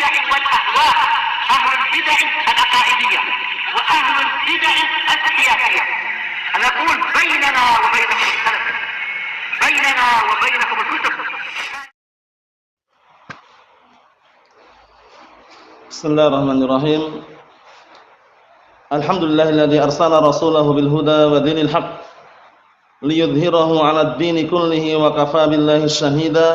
البدع والأهواء، أهل البدع العقائدية وأهل البدع السياسية. نقول بيننا وبينكم السلف، بيننا وبينكم الكتب. بسم الله الرحمن الرحيم. الحمد لله الذي أرسل رسوله بالهدى ودين الحق ليظهره على الدين كله وكفى بالله شهيدا.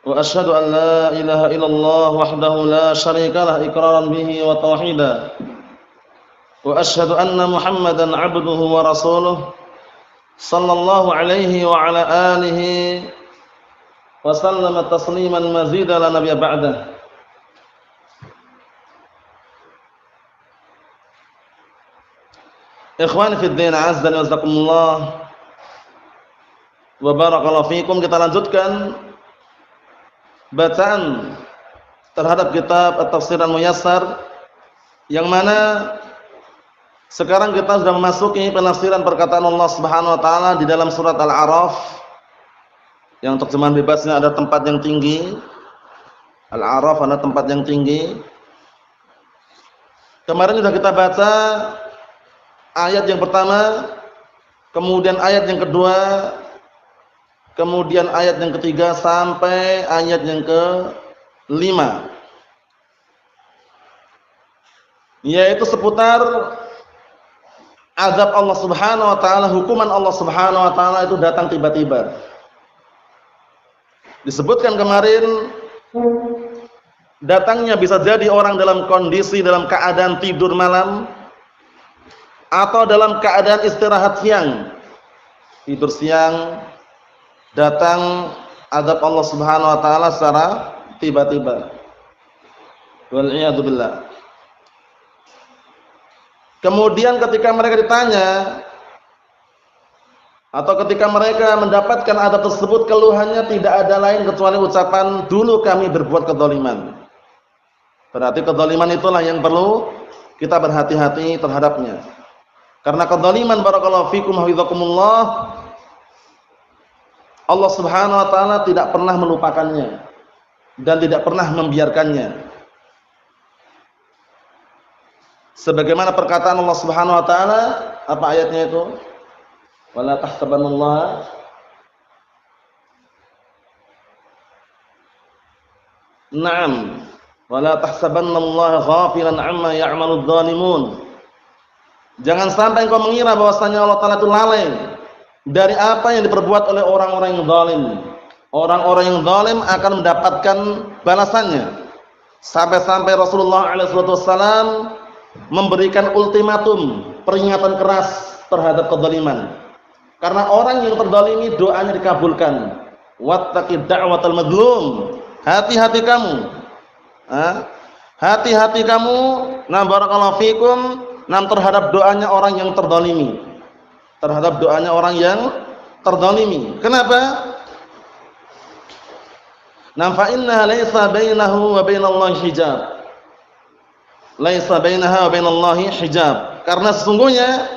وأشهد أن لا إله إلا الله وحده لا شريك له إقرارا به وتوحيدا. وأشهد أن محمدا عبده ورسوله صلى الله عليه وعلى آله وسلم تسليما مزيدا لا نبي بعده. Ikhwani fid din, azzani wazakumullah wa barakallahu fikum. Kita lanjutkan bacaan terhadap kitab At-Tafsir Al-Muyassar, yang mana sekarang kita sudah memasuki penafsiran perkataan Allah Subhanahu wa taala di dalam surat Al-A'raf, yang terjemahan bebasnya ada tempat yang tinggi. Al-A'raf ada tempat yang tinggi. Kemarin sudah kita baca ayat yang pertama, kemudian ayat yang kedua, kemudian ayat yang ketiga sampai ayat yang kelima, yaitu seputar azab Allah Subhanahu wa taala, hukuman Allah Subhanahu wa taala itu datang tiba-tiba. Disebutkan kemarin, datangnya bisa jadi orang dalam kondisi dalam keadaan tidur malam atau dalam keadaan istirahat siang. Tidur siang, datang azab Allah Subhanahu wa taala secara tiba-tiba. Wal iyadu billah. Kemudian ketika mereka ditanya atau ketika mereka mendapatkan azab tersebut, keluhannya tidak ada lain kecuali ucapan, dulu kami berbuat kezaliman. Berarti kezaliman itulah yang perlu kita berhati-hati terhadapnya. Karena kezaliman, barakallahu fikum hafizakumullah, Allah Subhanahu wa taala tidak pernah melupakannya dan tidak pernah membiarkannya. Sebagaimana perkataan Allah Subhanahu wa taala, apa ayatnya itu? Wala tahsabannallaha Naam, wala tahsabannallaha ghafilan amma ya'maludz zalimun. Jangan sampai engkau mengira bahwasanya Allah Ta'ala itu lalai dari apa yang diperbuat oleh orang-orang yang zalim. Orang-orang yang zalim akan mendapatkan balasannya. Sampai-sampai Rasulullah SAW memberikan ultimatum, peringatan keras terhadap kezaliman. Karena orang yang terzalimi doanya dikabulkan. Wattaqid da'watal madlum. Hati-hati kamu. Hati-hati kamu. Nah, barakallahu fikum. Terhadap doanya orang yang terzalimi, terhadap doanya orang yang terzalimi. Kenapa? Fa inna laisa bainahu wa bainallahi hijab. Laisa bainaha wa bainallahi hijab. Karena sesungguhnya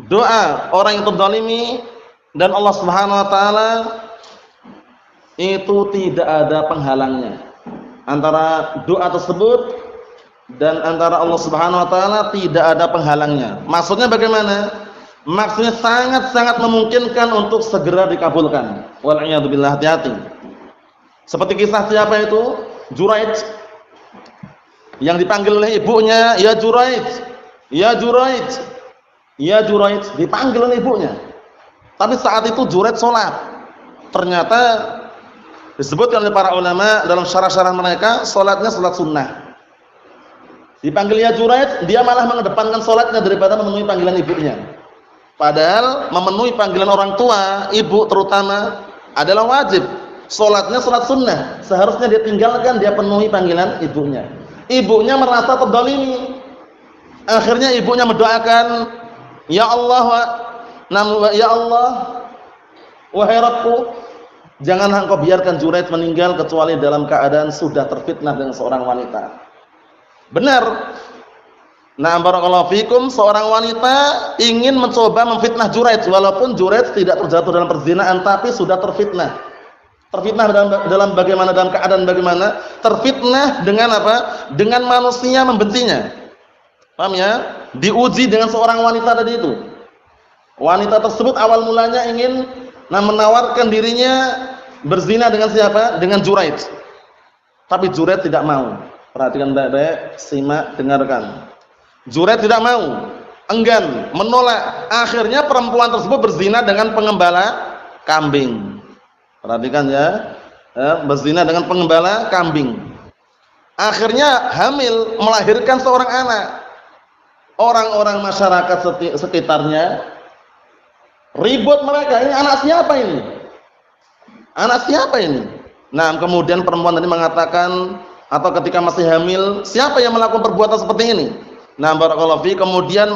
doa orang yang terzalimi dan Allah Subhanahu wa taala itu tidak ada penghalangnya. Antara doa tersebut dan antara Allah Subhanahu wa taala tidak ada penghalangnya. Maksudnya bagaimana? Maksudnya sangat-sangat memungkinkan untuk segera dikabulkan. Wal iyadu billah, hati-hati. Seperti kisah siapa itu? Juraij, yang dipanggil oleh ibunya, "Ya Juraij, ya Juraij, ya Juraij," dipanggil oleh ibunya. Tapi saat itu Juraij salat. Ternyata disebutkan oleh para ulama dalam syarah-syarah mereka, salatnya salat sunnah. Dipanggil ya Juraij, dia malah mengedepankan sholatnya daripada memenuhi panggilan ibunya. Padahal memenuhi panggilan orang tua, ibu terutama, adalah wajib. Sholatnya sholat sunnah, seharusnya dia tinggalkan, dia penuhi panggilan ibunya. Ibunya merasa terzalimi. Akhirnya ibunya mendoakan, "Ya Allah, ya Allah, wahai Rabbku, janganlah engkau biarkan Juraij meninggal kecuali dalam keadaan sudah terfitnah dengan seorang wanita." Benar. Nah, barakallahu fikum, seorang wanita ingin mencoba memfitnah Juraij, walaupun Juraij tidak terjatuh dalam perzinaan tapi sudah terfitnah. Terfitnah dalam bagaimana, dalam keadaan bagaimana? Terfitnah dengan apa? Dengan manusia membencinya. Paham ya? Diuji dengan seorang wanita tadi itu. Wanita tersebut awal mulanya ingin menawarkan dirinya berzina dengan siapa? Dengan Juraid. Tapi Juraid tidak mau. Perhatikan baik-baik, simak, dengarkan. Juraid tidak mau, enggan, menolak. Akhirnya perempuan tersebut berzina dengan pengembala kambing. Perhatikan ya, berzina dengan pengembala kambing. Akhirnya hamil, melahirkan seorang anak. Orang-orang masyarakat sekitarnya ribut mereka, ini anak siapa ini? Anak siapa ini? Nah, kemudian perempuan tadi mengatakan, atau ketika masih hamil, siapa yang melakukan perbuatan seperti ini? Nah, barakallahu fi, kemudian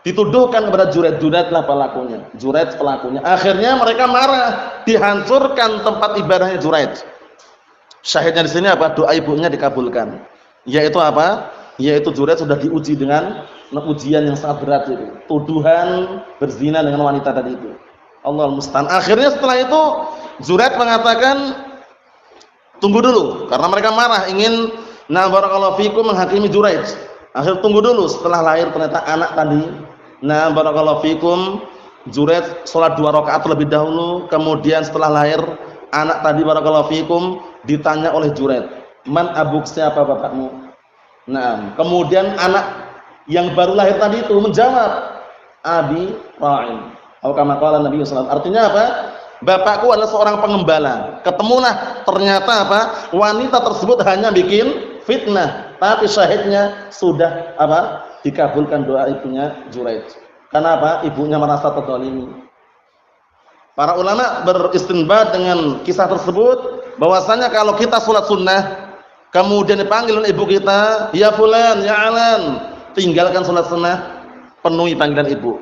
dituduhkan kepada Juraid. Juraid lah pelakunya. Juraid pelakunya. Akhirnya mereka marah, dihancurkan tempat ibadahnya Juraid. Syahidnya di sini apa? Doa ibunya dikabulkan. Yaitu apa? Yaitu Juraid sudah diuji dengan ujian yang sangat berat itu. Tuduhan berzina dengan wanita tadi itu. Allahul musta'an. Akhirnya setelah itu Juraid mengatakan, tunggu dulu, karena mereka marah ingin barakallahu fikum menghakimi Juraid. Akhir tunggu dulu, setelah lahir ternyata anak tadi. Barakallahu fikum, Juraid sholat 2 rakaat terlebih dahulu, kemudian setelah lahir anak tadi barakallahu fikum ditanya oleh Juraid, "Man abuk, siapa bapakmu?" Nah, kemudian anak yang baru lahir tadi itu menjawab, "Abi ra'in." Atau kama qala Nabi sallallahu alaihi wasallam. Artinya apa? Bapakku adalah seorang pengembala. Ketemulah ternyata apa? Wanita tersebut hanya bikin fitnah, tapi syahidnya sudah apa? Dikabulkan doa ibunya Juraid. Karena apa? Ibunya merasa terzalimi. Para ulama beristinbat dengan kisah tersebut bahwasanya kalau kita sholat sunnah kemudian dipanggil oleh ibu kita, "Ya fulan, ya alan," tinggalkan sholat sunnah, penuhi panggilan ibu.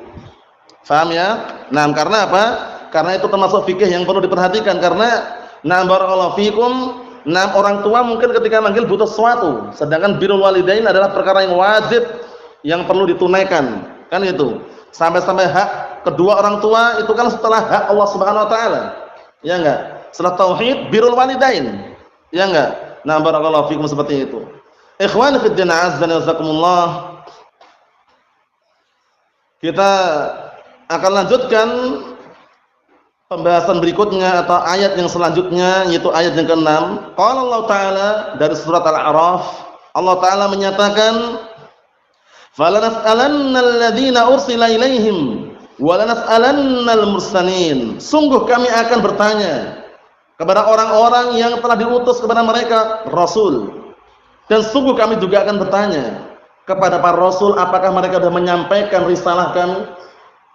Faham ya? Nah, karena apa? Karena itu termasuk fikih yang perlu diperhatikan, karena barakallahu fikum, orang tua mungkin ketika manggil butuh sesuatu, sedangkan birrul walidain adalah perkara yang wajib yang perlu ditunaikan, kan itu. Sampai-sampai hak kedua orang tua itu kan setelah hak Allah Subhanahu wa taala. Ya enggak? Setelah tauhid birrul walidain. Ya enggak? Barakallahu fikum seperti itu. Ikhwani fid din, azza wa jazakumullah. Kita akan lanjutkan pembahasan berikutnya atau ayat yang selanjutnya, yaitu ayat yang ke-6. Qala Allah Ta'ala dari surat Al-A'raf, Allah Ta'ala menyatakan, "Falanas'alannal ladzina ursila ilaihim wa lanas'alannal mursalin." Sungguh kami akan bertanya kepada orang-orang yang telah diutus kepada mereka rasul, dan sungguh kami juga akan bertanya kepada para rasul apakah mereka sudah menyampaikan risalah kami.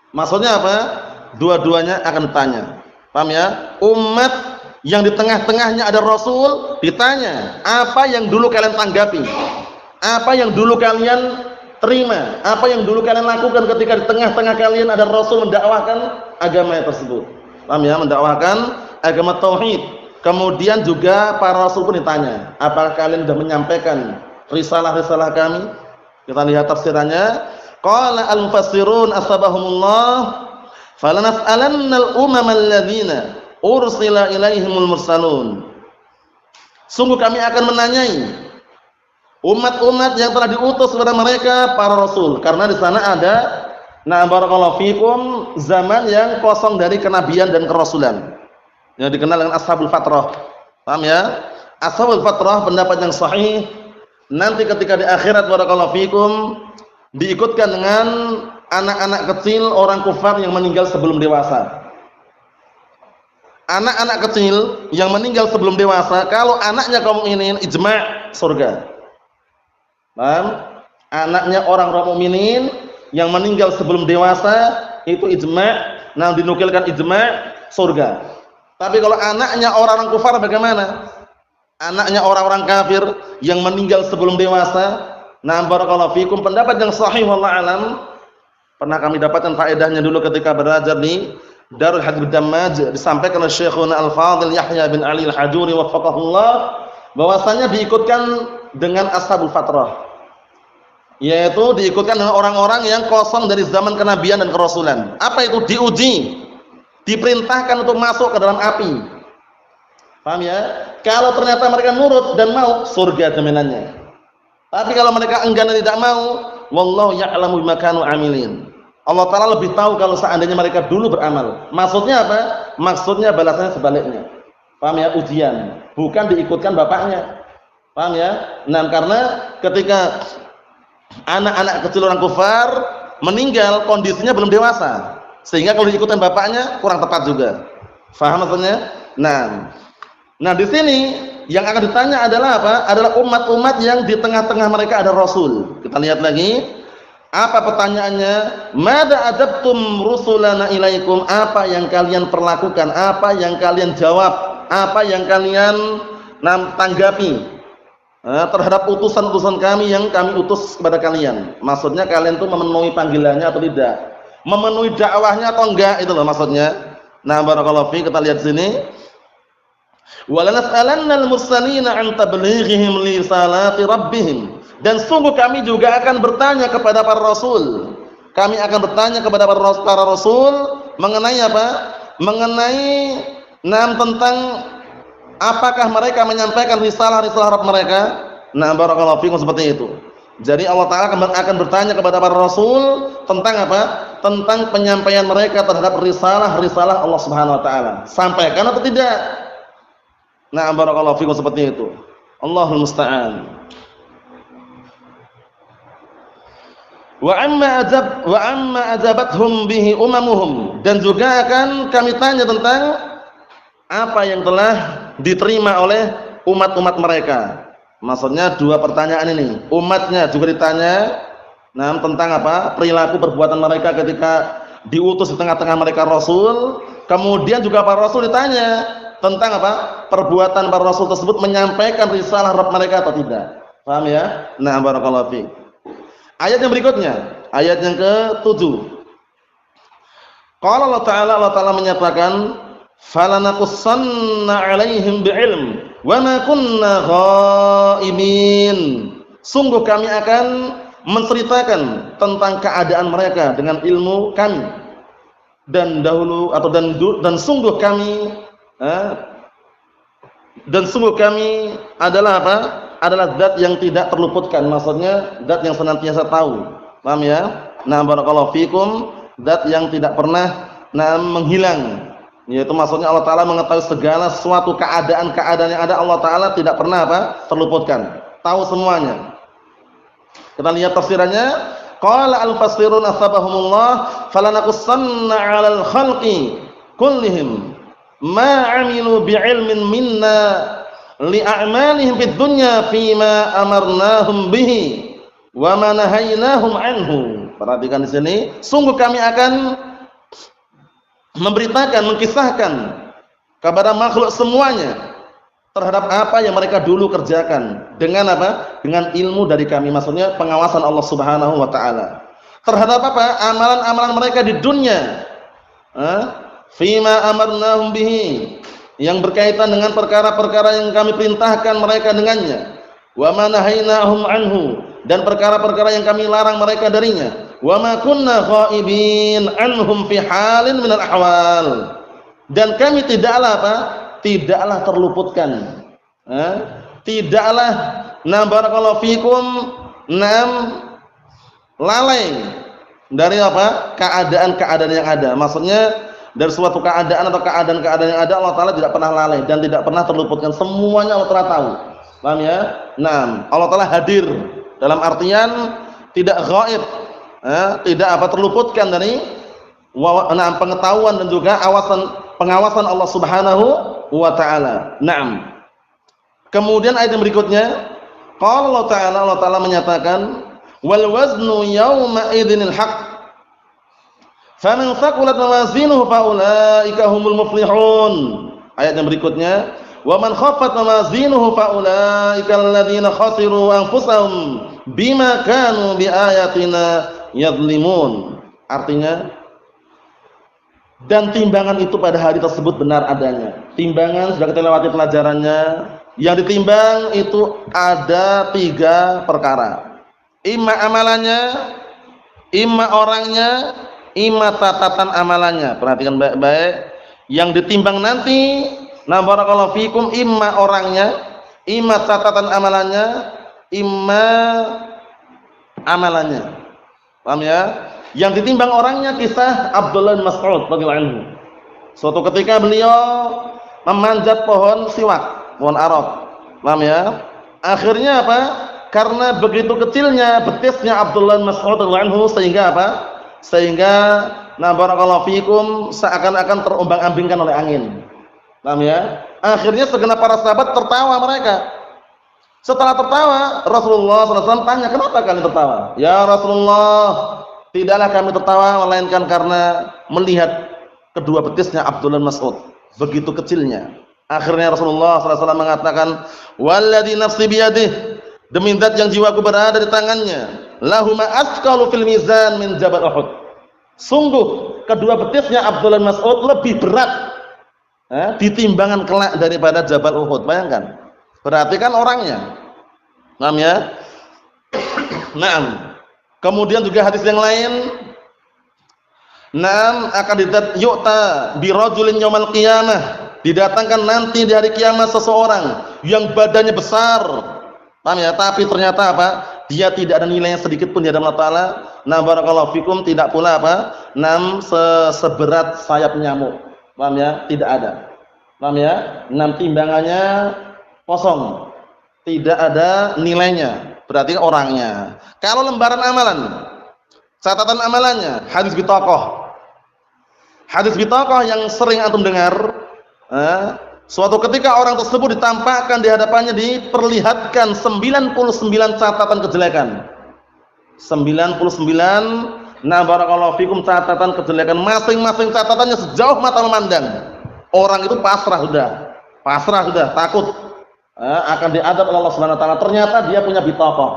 Maksudnya apa? Dua-duanya akan ditanya. Paham ya? Umat yang di tengah-tengahnya ada rasul ditanya, apa yang dulu kalian tanggapi? Apa yang dulu kalian terima? Apa yang dulu kalian lakukan ketika di tengah-tengah kalian ada rasul mendakwahkan agama tersebut? Paham ya? Mendakwahkan agama tauhid. Kemudian juga para rasul pun ditanya, apakah kalian sudah menyampaikan risalah-risalah kami? Kita lihat tafsirannya. Qala al-mufassirun asbahumullah, falanas'alannal umamal ladzina ursila ilaihimul mursalun. Sungguh kami akan menanyai umat-umat yang telah diutus kepada mereka para rasul, karena di sana ada barakallahu fikum zaman yang kosong dari kenabian dan kerasulan, yang dikenal dengan ashabul fatrah. Paham ya? Ashabul fatrah pendapat yang sahih, nanti ketika di akhirat barakallahu fikum diikutkan dengan anak-anak kecil orang kufar yang meninggal sebelum dewasa. Anak-anak kecil yang meninggal sebelum dewasa, kalau anaknya kaum mukminin, ijma' surga. Paham? Anaknya orang mukminin yang meninggal sebelum dewasa itu ijma', dinukilkan ijma' surga. Tapi kalau anaknya orang-orang kufar bagaimana? Anaknya orang-orang kafir yang meninggal sebelum dewasa, barakallahu fikum, pendapat yang sahih wallahu alam. Pernah kami dapatkan faedahnya dulu ketika belajar di Darul Hadith Dammaj, disampaikan oleh Syekhuna Al-Fadhil Yahya bin Ali Al-Hajuri waffaqahullah, bahwasanya diikutkan dengan ashabul fatrah, yaitu diikutkan dengan orang-orang yang kosong dari zaman kenabian dan kerasulan. Apa itu? Diuji, diperintahkan untuk masuk ke dalam api. Paham ya? Kalau ternyata mereka nurut dan mau, surga jaminannya. Tapi kalau mereka enggan dan tidak mau, wallahu ya'lamu bima kanu amilin. Allah Ta'ala lebih tahu kalau seandainya mereka dulu beramal. Maksudnya apa? Maksudnya balasannya sebaliknya. Paham ya? Ujian, bukan diikutkan bapaknya. Paham ya? Nah, karena ketika anak-anak kecil orang kufar meninggal, kondisinya belum dewasa, sehingga kalau diikutkan bapaknya kurang tepat juga. Faham maksudnya? Nah di sini yang akan ditanya adalah apa? Adalah umat-umat yang di tengah-tengah mereka ada Rasul. Kita lihat lagi. Apa pertanyaannya? Mada adabtum rusulana ilaikum? Apa yang kalian perlakukan? Apa yang kalian jawab? Apa yang kalian tanggapi terhadap utusan-utusan kami yang kami utus kepada kalian? Maksudnya kalian tuh memenuhi panggilannya atau tidak? Memenuhi dakwahnya atau enggak? Itu loh maksudnya. Nah, barakallahu fi, kita lihat sini. Walanas'alannal mursalina an tablighihim li salati rabbihim. Dan sungguh kami juga akan bertanya kepada para rasul. Kami akan bertanya kepada para rasul mengenai apa? Mengenai tentang apakah mereka menyampaikan risalah-risalah Rabb mereka. Nah, barakallahu fikum, seperti itu. Jadi Allah Ta'ala akan bertanya kepada para rasul tentang apa? Tentang penyampaian mereka terhadap risalah-risalah Allah Subhanahu wa taala. Sampaikan atau tidak? Nah, barakallahu fikum, seperti itu. Allahul musta'an. Wa amma ajabathum bihi umamuhum, dan juga akan kami tanya tentang apa yang telah diterima oleh umat-umat mereka. Maksudnya dua pertanyaan ini. Umatnya juga ditanya tentang apa? Perilaku perbuatan mereka ketika diutus di tengah-tengah mereka Rasul. Kemudian juga para Rasul ditanya tentang apa? Perbuatan para Rasul tersebut menyampaikan risalah Rabb mereka atau tidak. Paham ya? Nah, barakallahu fiik. Ayat yang berikutnya, ayat yang ke-7. Qala Allah Ta'ala menyatakan, "Falanaqussanna 'alaihim bi'ilm wa ma kunna ghaibin." Sungguh kami akan menceritakan tentang keadaan mereka dengan ilmu kami. Dan dahulu atau dan sungguh kami adalah apa? Adalah zat yang tidak terluputkan. Maksudnya zat yang senantiasa tahu. Paham ya? Nah, barakallahu fikum, zat yang tidak pernah menghilang. Yaitu maksudnya Allah Ta'ala mengetahui segala suatu keadaan-keadaan yang ada. Allah Ta'ala tidak pernah apa? Terluputkan. Tahu semuanya. Kita lihat tafsirannya. Qala al-fasirun asbahumullah falanaqussanna 'alal khalqi kullihim ma 'amilu bi'ilmin minna li'a'malihim fid dunya fima amarnahum bihi wa ma nahaynahum anhu. Perhatikan di sini, sungguh kami akan memberitakan, mengkisahkan kepada makhluk semuanya terhadap apa yang mereka dulu kerjakan dengan apa? Dengan ilmu dari kami, maksudnya pengawasan Allah Subhanahu wa taala. Terhadap apa? Amalan-amalan mereka di dunia. Fima amarnahum bihi, yang berkaitan dengan perkara-perkara yang kami perintahkan mereka dengannya. Wa ma nahaynahum anhu, dan perkara-perkara yang kami larang mereka darinya. Wa ma kunna ghaibin anhum fi halin minal ahwal, dan kami tidaklah apa? Tidaklah terluputkan. Tidaklah barakallahu fikum lalai dari apa? Keadaan-keadaan yang ada. Maksudnya dari suatu keadaan atau keadaan-keadaan yang ada, Allah Ta'ala tidak pernah lalai dan tidak pernah terluputkan. Semuanya Allah Ta'ala tahu. Paham ya? Allah Ta'ala hadir dalam artian tidak ghaib, tidak apa? Terluputkan dari pengetahuan dan juga pengawasan Allah Subhanahu wa ta'ala. Kemudian ayat yang berikutnya, qala Allah Ta'ala menyatakan, wal waznu yawma idzinil haqq faman thaqulat mawazinuhu faulaika humul muflihun. Ayat yang berikutnya, wa man khaffat mawazinuhu faulaika alladziina khasiru anfusahum bima kanu biayatina yadhlimun. Artinya, dan timbangan itu pada hari tersebut benar adanya. Timbangan sudah kita lewati pelajarannya. Yang ditimbang itu ada 3 perkara. Imma amalannya, imma orangnya, imma catatan amalannya. Perhatikan baik-baik. Yang ditimbang nanti Nah, barakallahu fikum, imma orangnya, imma catatan amalannya, imma amalannya. Paham ya? Yang ditimbang orangnya kisah Abdullah bin Mas'ud radhiyallahu anhu. Suatu ketika beliau memanjat pohon siwak, pohon arok. Paham ya? Akhirnya apa? Karena begitu kecilnya betisnya Abdullah bin Mas'ud radhiyallahu anhu sehingga apa? Sehingga nah barakallahu fikum seakan-akan terombang-ambingkan oleh angin. Paham ya? Akhirnya segenap para sahabat tertawa mereka. Setelah tertawa, Rasulullah SAW tanya, "Kenapa kalian tertawa?" "Ya Rasulullah, tidaklah kami tertawa melainkan karena melihat kedua betisnya Abdullah bin Mas'ud begitu kecilnya." Akhirnya Rasulullah SAW mengatakan, "Walladzi nafsi biyadihi, demi zat yang jiwaku berada di tangannya, lahuma asqalu fil mizan min jabal Uhud." Sungguh kedua betisnya Abdullah bin Mas'ud lebih berat di timbangan kelak daripada Jabal Uhud. Bayangkan. Berarti kan orangnya. Paham ya? Naam. Kemudian juga hadis yang lain, naam akan yu'ta bi rajulin yaumil qiyamah, didatangkan nanti di hari kiamat seseorang yang badannya besar. Paham ya? Tapi ternyata apa? Dia tidak ada nilainya sedikit pun di hadapan Allah Taala. Nah, barakallahu fikum, tidak pula apa? Naam seberat sayap nyamuk. Paham ya? Tidak ada. Paham ya? Naam timbangannya kosong. Tidak ada nilainya. Berarti orangnya. Kalau lembaran amalan, catatan amalannya, hadis bitaqah. Hadis bitaqah yang sering antum dengar, suatu ketika orang tersebut ditampakkan di hadapannya, diperlihatkan 99 catatan kejelekan. 99, nah barakallahu fikum, catatan kejelekan, masing-masing catatannya sejauh mata memandang. Orang itu pasrah sudah, takut akan diadab oleh Allah Subhanahu wa taala. Ternyata dia punya bitaqah.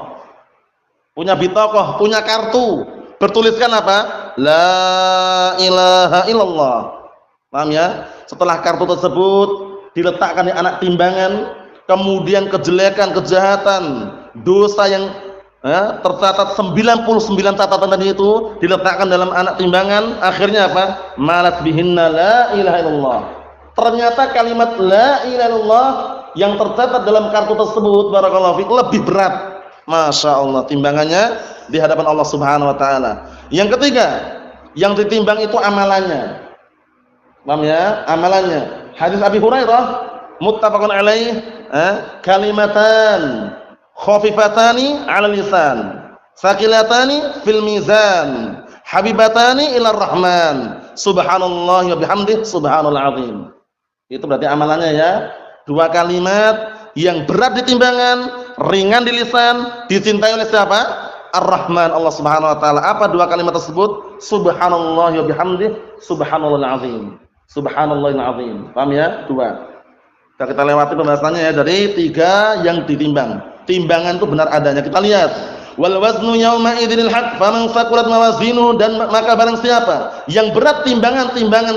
Punya kartu. Bertuliskan apa? La ilaha illallah. Paham ya? Setelah kartu tersebut diletakkan di anak timbangan, kemudian kejelekan, kejahatan, dosa yang tercatat 99 catatan tadi itu diletakkan dalam anak timbangan. Akhirnya apa? Malat bihinna la ilaha illallah. Ternyata kalimat la ilaha illallah yang tercatat dalam kartu tersebut, barakallahu fiik, lebih berat. Masya Allah, timbangannya di hadapan Allah Subhanahu wa taala. Yang ketiga, yang ditimbang itu amalannya. Paham ya? Amalannya. Hadis Abi Hurairah muttafaqun alaih, kalimatan khafifatani 'ala lisan, saqilatani fil mizan, habibatani ila rahman, subhanallahi wa bihamdihi subhanal azim. Itu berarti amalannya ya. Dua kalimat yang berat di timbangan, ringan di lisan, dicintai oleh siapa? Ar-Rahman, Allah Subhanahu wa taala. Apa dua kalimat tersebut? Subhanallah wa bihamdihi subhanallahil azim. Subhanallahil azim. Paham ya? Dua. Kita lewati pembahasannya ya, dari tiga yang ditimbang. Timbangan itu benar adanya. Kita lihat. Wal waznu yauma idzinil haq faman saqulat mawazinuhu, dan maka barang siapa yang berat timbangan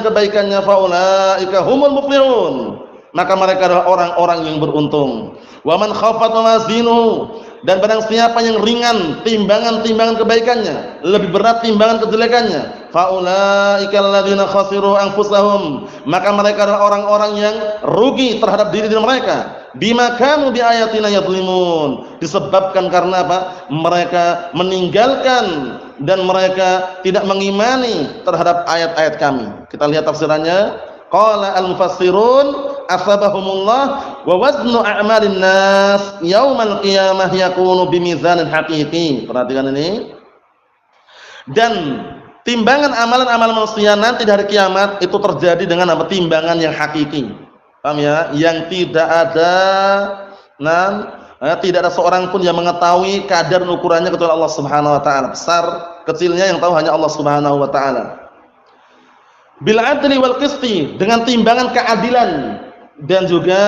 kebaikannya, faulaika humul muflihun, maka mereka adalah orang-orang yang beruntung. Wa man khafat mawazinuhu, dan barang siapa yang ringan timbangan kebaikannya, lebih berat timbangan kejelekannya, faulaika alladzina khasiru anfusahum, maka mereka adalah orang-orang yang rugi terhadap diri mereka. Bima kanu bi ayatina yadhlimun, disebabkan karena apa? Mereka meninggalkan dan mereka tidak mengimani terhadap ayat-ayat kami. Kita lihat tafsirannya. Qala al-mufassirun asabahumullah wa waznu a'malin nas yaumal qiyamah yakunu bimizanin haqiqi. Perhatikan ini. Dan timbangan amalan-amalan manusia nanti di hari kiamat itu terjadi dengan apa? Timbangan yang hakiki. Paham ya? Yang tidak ada tidak ada seorang pun yang mengetahui kadar dan ukurannya kecuali Allah Subhanahu wa taala. Besar kecilnya yang tahu hanya Allah Subhanahu wa taala. Bil adli wal qisti, dengan timbangan keadilan, dan juga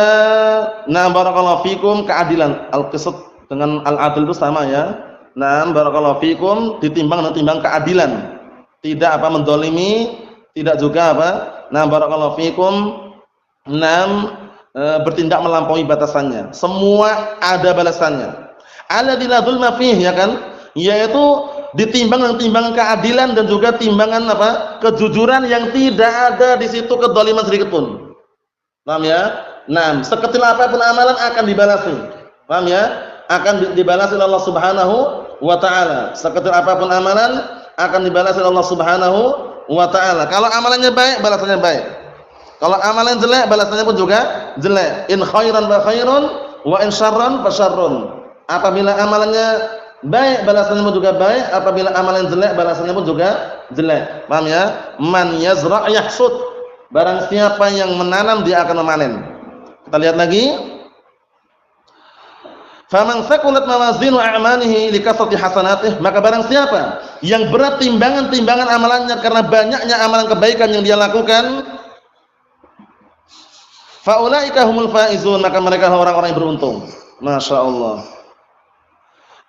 barakallahu fikum, keadilan. Al qist dengan al adl itu sama ya. Barakallahu fikum, ditimbang dengan timbang keadilan. Tidak mendolimi, tidak juga barakallahu fikum, bertindak melampaui batasannya. Semua ada balasannya. Alladzina dzulma fihi, ya kan? Yaitu ditimbang dengan timbangan keadilan dan juga timbangan kejujuran yang tidak ada di situ kedzaliman sedikit pun. Paham ya? Nah, sekecil apapun amalan akan dibalasi. Paham ya? Akan dibalas oleh Allah Subhanahu wa taala. Sekecil apapun amalan akan dibalas oleh Allah Subhanahu wa taala. Kalau amalannya baik, balasannya baik. Kalau amalan jelek, balasannya pun juga jelek. In khairan fa khairun wa in syarran fa syarrun. Apabila amalannya baik, balasannya pun juga baik. Apabila amalan jelek, balasannya pun juga jelek. Paham ya? Man yazra' yahsud. Barang siapa yang menanam dia akan memanen. Kita lihat lagi. Faman thaqulat mawazinu a'malihi likasrati hasanatih, maka barang siapa yang berat timbangan-timbangan amalannya karena banyaknya amalan kebaikan yang dia lakukan, faulaika humul faizun, maka mereka orang-orang yang beruntung. Masya Allah.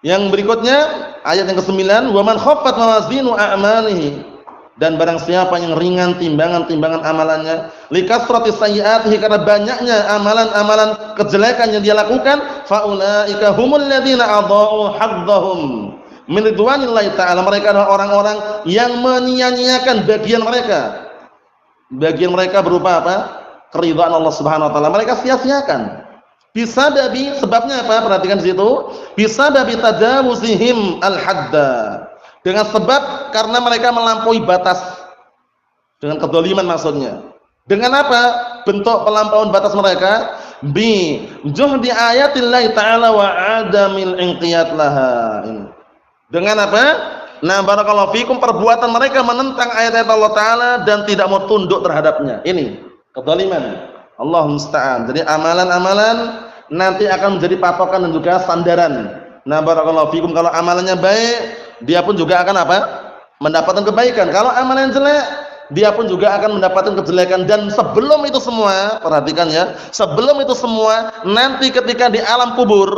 Yang berikutnya ayat yang ke-9, wa man khaffat mawazinu a'malihi, dan barang siapa yang ringan timbangan-timbangan amalannya, likasrati sayyi'atihi, karena banyaknya amalan-amalan kejelekan yang dia lakukan, faulaika humul ladzina adha'u haddahum min ridwanillahi ta'ala, mereka adalah orang-orang yang menyia-nyiakan bagian mereka. Bagian mereka berupa apa? Keridhaan Allah Subhanahu wa taala. Mereka sia-siakan. Bisa babi, sebabnya apa? Perhatikan di situ. Bisa babi tadawuzihim al-hadda. Dengan sebab karena mereka melampaui batas. Dengan kedzaliman maksudnya. Dengan apa? Bentuk pelampauan batas mereka bi juhdi ayatillahi ta'ala wa adamil inqiyat laha. Dengan apa? Nah, barakallahu fikum, perbuatan mereka menentang ayat-ayat Allah taala dan tidak mau tunduk terhadapnya. Ini kedzaliman. Allah musta'an. Jadi amalan-amalan nanti akan menjadi patokan dan juga sandaran. Nah, barakallahu fikum, kalau amalannya baik, dia pun juga akan apa? Mendapatkan kebaikan. Kalau amalan jelek, dia pun juga akan mendapatkan kejelekan. Dan sebelum itu semua, perhatikan ya, sebelum itu semua, nanti ketika di alam kubur,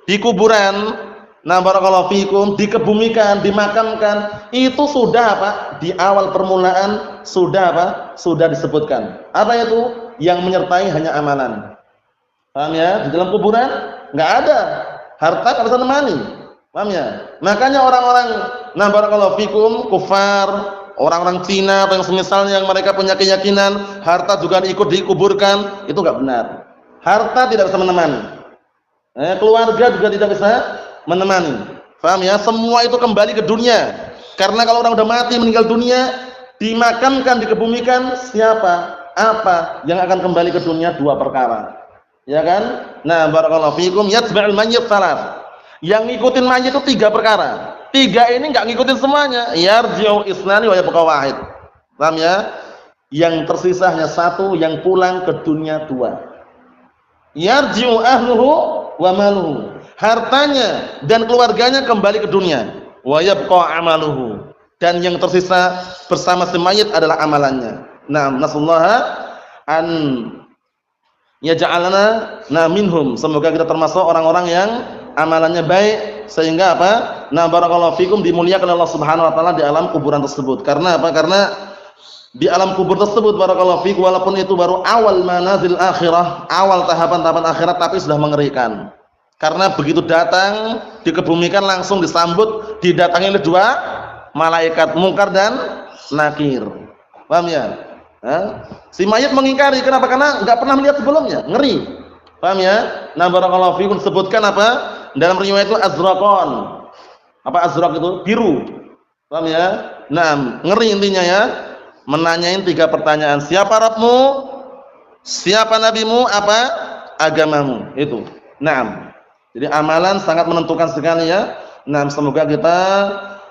di kuburan, nah barakallahu fikum, dikebumikan, dimakamkan, itu sudah apa? Di awal permulaan sudah apa? Sudah disebutkan. Apa itu? Yang menyertai hanya amalan. Paham ya? Di dalam kuburan enggak ada harta, enggak bisa nemani. Paham ya? Makanya orang-orang, nah barakallahu fikum, kufar, orang-orang Cina atau yang semisalnya, yang mereka punya keyakinan harta juga ikut dikuburkan, itu enggak benar. Harta tidak bisa menemani. Keluarga juga tidak bisa menemani. Paham ya? Semua itu kembali ke dunia. Karena kalau orang udah mati, meninggal dunia, dimakamkan, dikebumikan, siapa? Apa yang akan kembali ke dunia? Dua perkara. Ya kan? Nah, barakallahu fikum, yatba'ul mayyit salat. Yang ngikutin mayit itu tiga perkara. Tiga ini enggak ngikutin semuanya. Yarji'u isnani wa yabqa wahid. Paham ya? Yang tersisa hanya satu, yang pulang ke dunia dua. Yarji'u ahluhu wa maluhu. Hartanya dan keluarganya kembali ke dunia. Wa yabqa amaluhu. Dan yang tersisa bersama si mayit adalah amalannya. Nah, nasallaha an yaj'alana minhum. Semoga kita termasuk orang-orang yang amalannya baik, sehingga apa? Nah, barakallahu fikum, dimuliakan Allah Subhanahu wa taala di alam kuburan tersebut. Karena apa? Karena di alam kubur tersebut, barakallahu fikum, walaupun itu baru awal manazil akhirah, awal tahapan-tahapan akhirat, tapi sudah mengerikan. Karena begitu datang, dikebumikan, langsung disambut, didatangi oleh dua malaikat, Munkar dan Nakir. Paham ya? Si mayit mengingkari, kenapa? Karena enggak pernah melihat sebelumnya, ngeri. Paham ya? Nah, barakallahu fikum, sebutkan apa? Dalam riwayat itu azraqan. Apa azraq itu? Biru. Paham ya? Nah, ngeri intinya ya. Menanyain tiga pertanyaan. Siapa Rabbmu? Siapa nabimu? Apa agamamu? Itu. Naam. Jadi amalan sangat menentukan sekali ya. Nah, semoga kita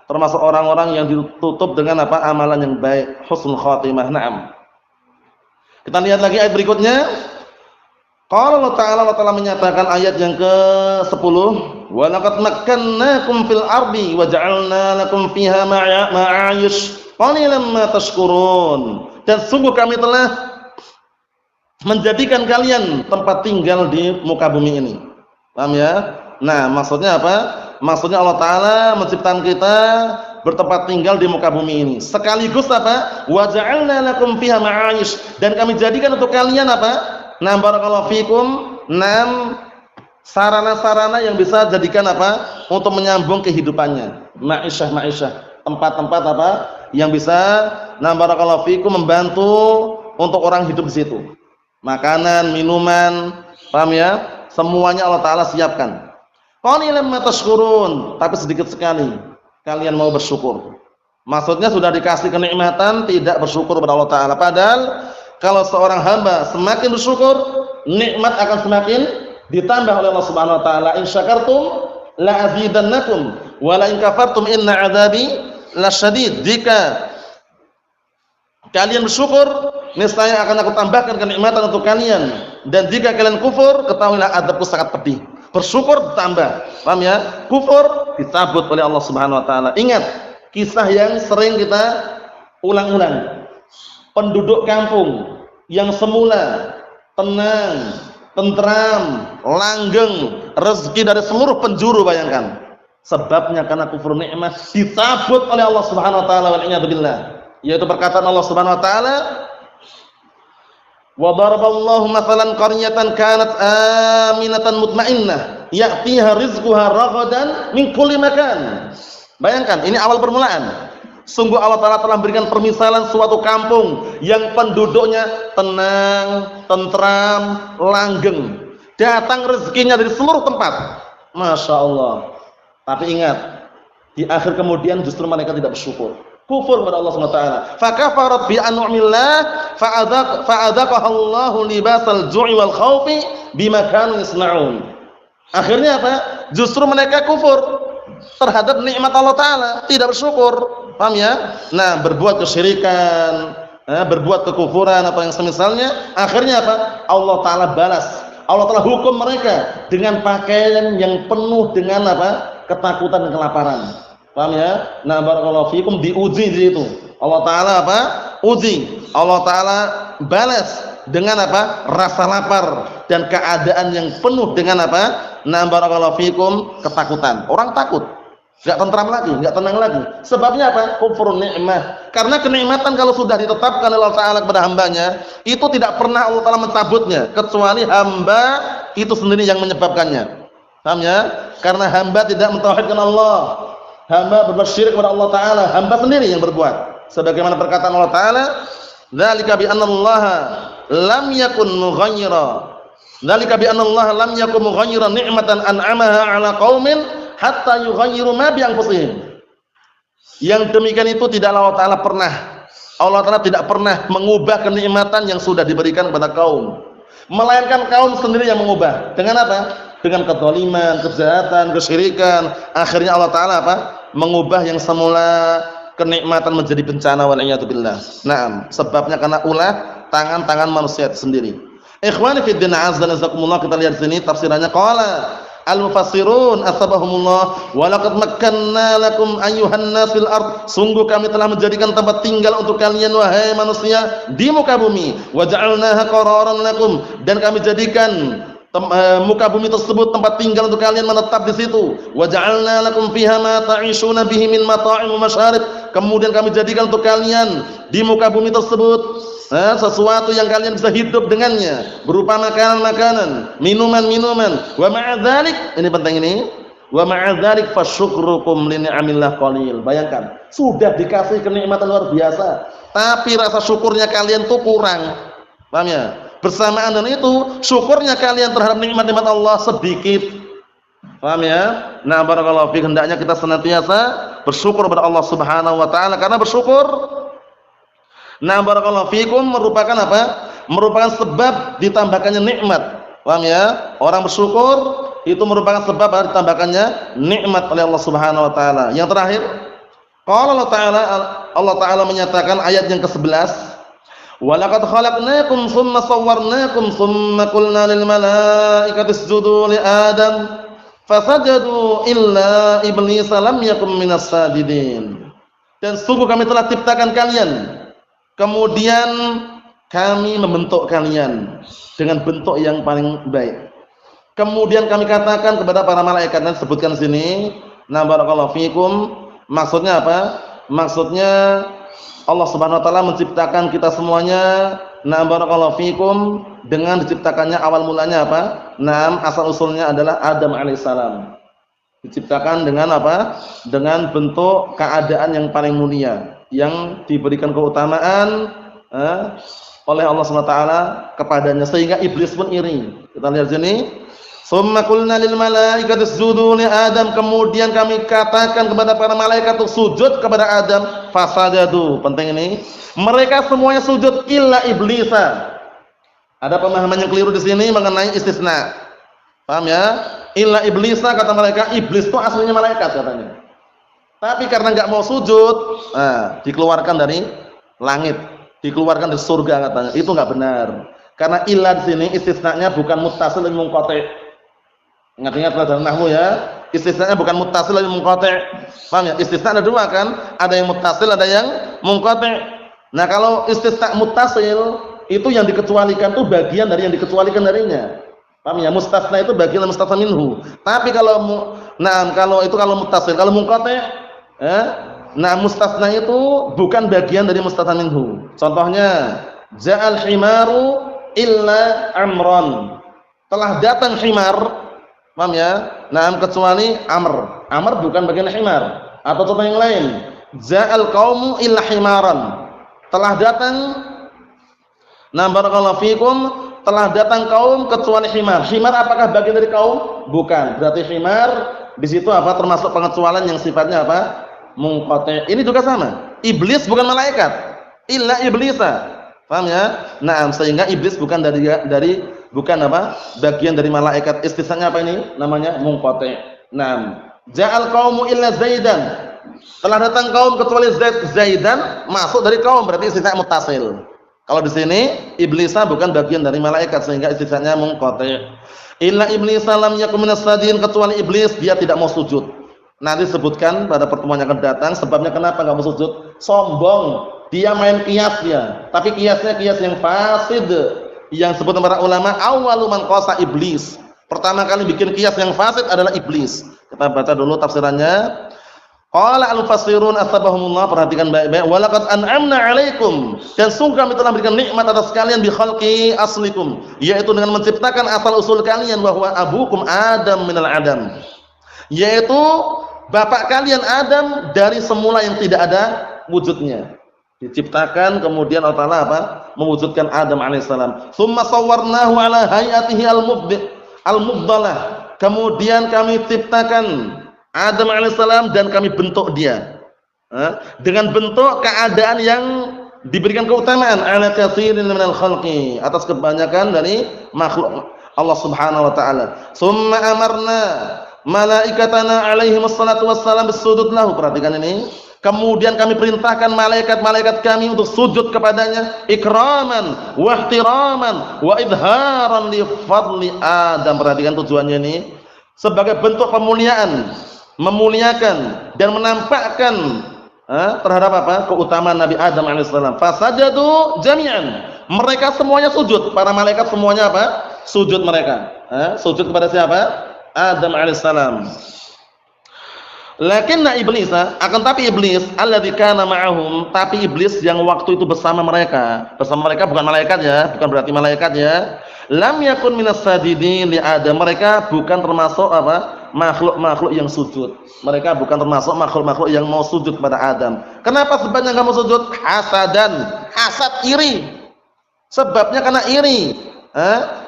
termasuk orang-orang yang ditutup dengan apa? Amalan yang baik, husnul khatimah. Naam. Kita lihat lagi ayat berikutnya. Qala Allah Ta'ala menyatakan ayat yang ke-10, wa laqad makkannakum fil ardi wa ja'alna lakum fiha ma'ayish qalilan ma tashkurun. Dan sungguh kami telah menjadikan kalian tempat tinggal di muka bumi ini. Paham ya? Nah, maksudnya apa? Maksudnya Allah Ta'ala menciptakan kita bertempat tinggal di muka bumi ini. Sekaligus apa? Wa ja'alna lakum fiha ma'ayish. Dan kami jadikan untuk kalian apa? Nah, barakallahu fikum, sarana-sarana yang bisa jadikan apa? Untuk menyambung kehidupannya. Ma'isyah, tempat-tempat apa? Yang bisa, nah barakallahu fikum, membantu untuk orang hidup di situ. Makanan, minuman, paham ya? Semuanya Allah Ta'ala siapkan. Qalilan ma tashkurun, tapi sedikit sekali kalian mau bersyukur. Maksudnya sudah dikasih kenikmatan, tidak bersyukur kepada Allah Ta'ala. Padahal kalau seorang hamba semakin bersyukur, nikmat akan semakin ditambah oleh Allah Subhanahu wa taala. In syakartum la azidannakum wa la in kafartum inna 'adzabi lasyadid. Jika kalian bersyukur, niscaya akan aku tambahkan kenikmatan untuk kalian, dan jika kalian kufur, ketahuilah azabku sangat pedih. Bersyukur ditambah, paham ya? Kufur dicabut oleh Allah Subhanahu wa taala. Ingat kisah yang sering kita ulang-ulang. Penduduk kampung yang semula tenang, tentram, langgeng, rezeki dari seluruh penjuru, bayangkan. Sebabnya karena kufur nikmat dicabut oleh Allah Subhanahu wa taala, wal iyad billah. Yaitu perkataan Allah Subhanahu wa taala, wa daraballahu mathalan qaryatan kanat aminatan mutmainnah ya'tiha rizquha raghadan min kulli makan. Bayangkan, ini awal permulaan. Sungguh Allah Ta'ala telah memberikan permisalan suatu kampung yang penduduknya tenang, tentram, langgeng. Datang rezekinya dari seluruh tempat. Masya Allah. Tapi ingat, di akhir kemudian justru mereka tidak bersyukur. Kufur kepada Allah SWT. Fakafarat bi an'amillah fa'adzaqaha Allahu libasal ju'i wal khaufi bima kanu yasna'un. Akhirnya apa? Justru mereka kufur terhadap nikmat Allah Ta'ala, tidak bersyukur. Paham ya? Nah, berbuat kesyirikan, berbuat kekufuran atau yang semisalnya, akhirnya apa? Allah Ta'ala balas. Allah Ta'ala hukum mereka dengan pakaian yang penuh dengan apa? Ketakutan dan kelaparan. Paham ya? Nah, barakallahu fikum, diuji di situ. Allah Ta'ala apa? Uji. Allah Ta'ala balas dengan apa? Rasa lapar dan keadaan yang penuh dengan apa? Nah, barakallahu fikum, ketakutan. Orang takut. Enggak tentram lagi, enggak tenang lagi. Sebabnya apa? Kufur nikmah. Karena kenikmatan kalau sudah ditetapkan oleh Allah Ta'ala kepada hambanya, itu tidak pernah Allah Ta'ala mencabutnya, kecuali hamba itu sendiri yang menyebabkannya. Paham ya? Karena hamba tidak mentauhidkan Allah, hamba berbuat syirik kepada Allah Ta'ala, hamba sendiri yang berbuat. Sebagaimana perkataan Allah Ta'ala, dzalika bi anna Allah lam yakun mughayyira. Dzalika bi anna Allah lam yakun mughayyiran ni'matan an'amaha 'ala qaumin hatta yughayyiru ma bi anfusihim. Yang demikian itu tidaklah Allah Ta'ala tidak pernah mengubah kenikmatan yang sudah diberikan kepada kaum, melainkan kaum sendiri yang mengubah. Dengan apa? Dengan kezaliman, kejahatan, kesyirikan. Akhirnya Allah Ta'ala apa? Mengubah yang semula kenikmatan menjadi bencana, wal iyad billah. Naam, sebabnya karena ulah tangan-tangan manusia itu sendiri. Ikhwani fi din, azza wa jazakumullah, kita lihat sini tafsirannya. Qala al-mufassirun asbahumullah wa laqad makkanna lakum ayyuhan nas fil ard. Sungguh kami telah menjadikan tempat tinggal untuk kalian wahai manusia di muka bumi. Wa ja'alnaha qararan lakum, dan kami jadikan muka bumi tersebut tempat tinggal untuk kalian menetap di situ. Wa ja'alna lakum fiha ma ta'ishuna bihi min mata'im wa masyarib. Kemudian kami jadikan untuk kalian di muka bumi tersebut sesuatu yang kalian bisa hidup dengannya, berupa makanan-makanan, minuman-minuman. Wa ma'a dzalik, ini penting ini, wa ma'a dzalik fasyukrukum li ni'amillah qalil. Bayangkan, sudah dikasih kenikmatan luar biasa, tapi rasa syukurnya kalian tuh kurang. Paham ya? Bersamaan dengan itu, syukurnya kalian terhadap nikmat-nikmat Allah sedikit. Paham ya? Nah, barakallahu fiik, hendaknya kita senantiasa bersyukur kepada Allah Subhanahu wa taala, karena bersyukur, nah barakallahu fiikum, merupakan apa? Merupakan sebab ditambahkannya nikmat. Paham ya? Orang bersyukur itu merupakan sebab ditambahkannya nikmat oleh Allah Subhanahu wa taala. Yang terakhir, qala Allah Ta'ala menyatakan ayat yang ke-11, wa laqad khalaqnakum tsumma sawwarnakum tsumma qulna lil malaikati isjudu li adam fasajadu illa iblisa lam yakum minas sajidin. Dan sungguh kami telah ciptakan kalian, kemudian kami membentuk kalian dengan bentuk yang paling baik. Kemudian kami katakan kepada para malaikat, dan sebutkan sini, nah barakallahu fikum, maksudnya apa? Maksudnya Allah Subhanahu wa taala menciptakan kita semuanya, nah barakallahu fikum, dengan diciptakannya awal mulanya apa? Nah, asal usulnya adalah Adam alaihissalam. Diciptakan dengan apa? Dengan bentuk keadaan yang paling mulia, yang diberikan keutamaan oleh Allah SWT kepadanya sehingga iblis pun iri. Kita lihat sini. Summa qulna lil malaikati isjudu li Adam, kemudian kami katakan kepada para malaikat untuk sujud kepada Adam, fasajadu. Penting ini. Mereka semuanya sujud illa iblisa. Ada pemahaman yang keliru di sini mengenai istisna. Paham ya? Illa iblisa, kata mereka, iblis itu aslinya malaikat katanya. Tapi karena enggak mau sujud, dikeluarkan dari langit, dikeluarkan dari surga katanya. Itu enggak benar. Karena illa di sini istisnanya bukan muttasil dan munqati'. Ingat-ingat pelajaran nahwu ya. Istisnanya bukan muttasil dan munqati'. Paham ya? Istisna ada dua kan? Ada yang muttasil, ada yang munqati'. Nah, kalau istisna muttasil itu yang dikecualikan tuh bagian dari yang dikecualikan darinya. Paham ya? Mustasna itu bagian dari mustasna minhu. Tapi kalau kalau muttasil, kalau munqati', mustasna itu bukan bagian dari mustasna minhu. Contohnya, ja'al himaru illa amron. Telah datang himar, paham ya? Kecuali amr. Amr bukan bagian himar. Atau contoh yang lain, ja'al qaumu illa himaran. Telah datang, barakallahu fikum, telah datang kaum kecuali himar. Himar apakah bagian dari kaum? Bukan. Berarti himar di situ apa? Termasuk pengecualian yang sifatnya apa? Munqati'. Ini juga sama. Iblis bukan malaikat. Illa iblisa. Paham ya? Sehingga iblis bukan bukan apa? Bagian dari malaikat. Istisnanya apa ini? Namanya munqati'. Ja'al qaumu illa Zaidan. Telah datang kaum kecuali Zaidan, masuk dari kaum, berarti istisna muttasil. Kalau di sini iblisa bukan bagian dari malaikat sehingga istisnanya munqati'. Illa iblisa lam yakun minas sajidin, kecuali iblis dia tidak mau sujud. Nanti sebutkan pada pertemuan yang akan datang sebabnya kenapa enggak mau sujud. Sombong. Dia main kias dia, tapi kiasnya kias yang fasid. Yang disebut para ulama awwalu man qasa iblis. Pertama kali bikin kias yang fasid adalah iblis. Kita baca dulu tafsirannya. Qala al-mufassirun asbahumullah, perhatikan baik-baik. Walaqad an'amna 'alaikum, dan sungguh kami telah memberikan nikmat atas kalian bi khalqi aslikum, yaitu dengan menciptakan asal usul kalian, wa huwa abukum Adam minal adam. Yaitu bapak kalian Adam dari semula yang tidak ada wujudnya. Diciptakan kemudian Allah Ta'ala mewujudkan Adam alaihissalam. Tsumma sawwarnahu ala hayatihi al-mubdalah. Kemudian kami ciptakan Adam alaihissalam dan kami bentuk dia dengan bentuk keadaan yang diberikan keutamaan ala katsirin minal khalqi, atas kebanyakan dari makhluk Allah Subhanahu wa taala. Tsumma amarna malaikatana alaihi wassalatu wassalam bisujud lahu. Perhatikan ini. Kemudian kami perintahkan malaikat-malaikat kami untuk sujud kepadanya ikraman wa ihtiraman wa idharan li fadli Adam. Perhatikan tujuannya ini sebagai bentuk pemuliaan, memuliakan dan menampakkan terhadap keutamaan Nabi Adam alaihissalam. Fasajadu jami'an. Mereka semuanya sujud, para malaikat semuanya sujud mereka. Sujud kepada siapa? Adam alaihissalam. Lakinna iblisa, akan tapi iblis alladzi kana ma'ahum, tapi iblis yang waktu itu bersama mereka bukan malaikat ya, bukan berarti malaikat ya. Lam yakun minas sajidin li Adam, mereka bukan termasuk makhluk-makhluk yang sujud. Mereka bukan termasuk makhluk-makhluk yang mau sujud kepada Adam. Kenapa sebabnya enggak mau sujud? Hasad, iri. Sebabnya karena iri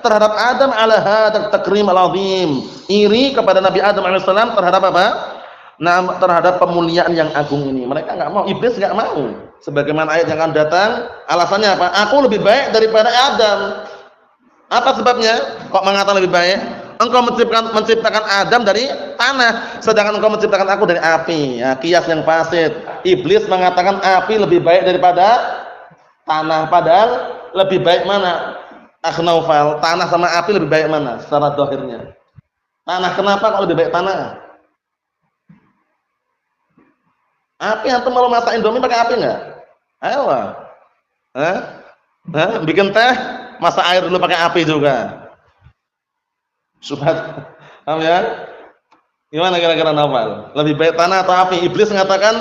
terhadap Adam ala hadzal takrim al-azim. Iri kepada Nabi Adam alaihissalam terhadap terhadap pemuliaan yang agung ini. Mereka enggak mau, iblis enggak mau. Sebagaimana ayat yang akan datang, alasannya apa? Aku lebih baik daripada Adam. Apa sebabnya? Kok mengatakan lebih baik? Engkau menciptakan Adam dari tanah, sedangkan engkau menciptakan aku dari api. Ya, kias yang fasid. Iblis mengatakan api lebih baik daripada tanah, padahal lebih baik mana? Naufal, tanah sama api lebih baik mana secara zahirnya? Tanah. Kenapa kok lebih baik tanah? Api, antum mau masak Indomie pakai api enggak? Ayo lah. Bikin teh, masak air dulu pakai api juga. Subhat. Paham ya? Gimana kira-kira Naufal? Lebih baik tanah atau api? Iblis mengatakan,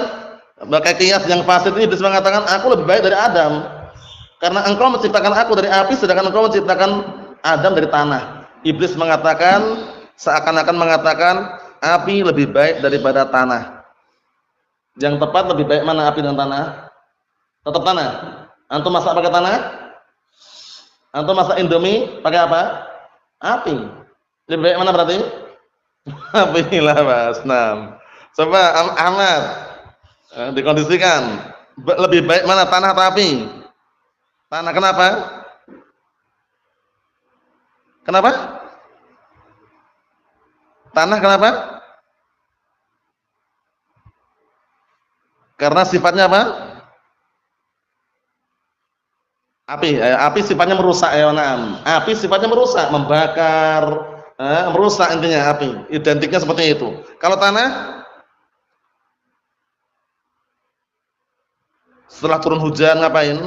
pakai kias yang fasid ini, iblis mengatakan aku lebih baik dari Adam. Karena engkau menciptakan aku dari api, sedangkan engkau menciptakan Adam dari tanah. Iblis mengatakan, seakan-akan mengatakan api lebih baik daripada tanah. Yang tepat lebih baik mana, api dan tanah? Tetap tanah. Antum masak pakai tanah? Antum masak Indomie pakai apa? Api. Lebih baik mana berarti? Api lah, Mas. Nah. Coba Ahmad dikondisikan. Lebih baik mana, tanah atau api? Tanah. Kenapa? Kenapa? Tanah kenapa? Karena sifatnya apa? Api sifatnya merusak ya, na'am. Api sifatnya merusak, membakar, merusak intinya api. Identiknya seperti itu. Kalau tanah, setelah turun hujan ngapain?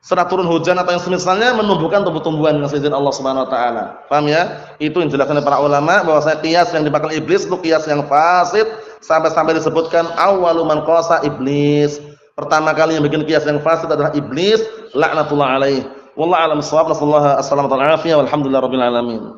Setelah turun hujan atau yang semisalnya menumbuhkan tumbuh-tumbuhan dengan izin Allah Subhanahu wa taala. Paham ya? Itu yang dijelaskan oleh para ulama bahwasanya qiyas yang dipakai iblis itu qiyas yang fasid sampai disebutkan awwalu man qasa iblis. Pertama kali yang bikin qiyas yang fasid adalah iblis, laknatullah alaih. Wallahu a'lam bissawab. Nasallahu alaihi wasallam. Walhamdulillahirabbil alamin.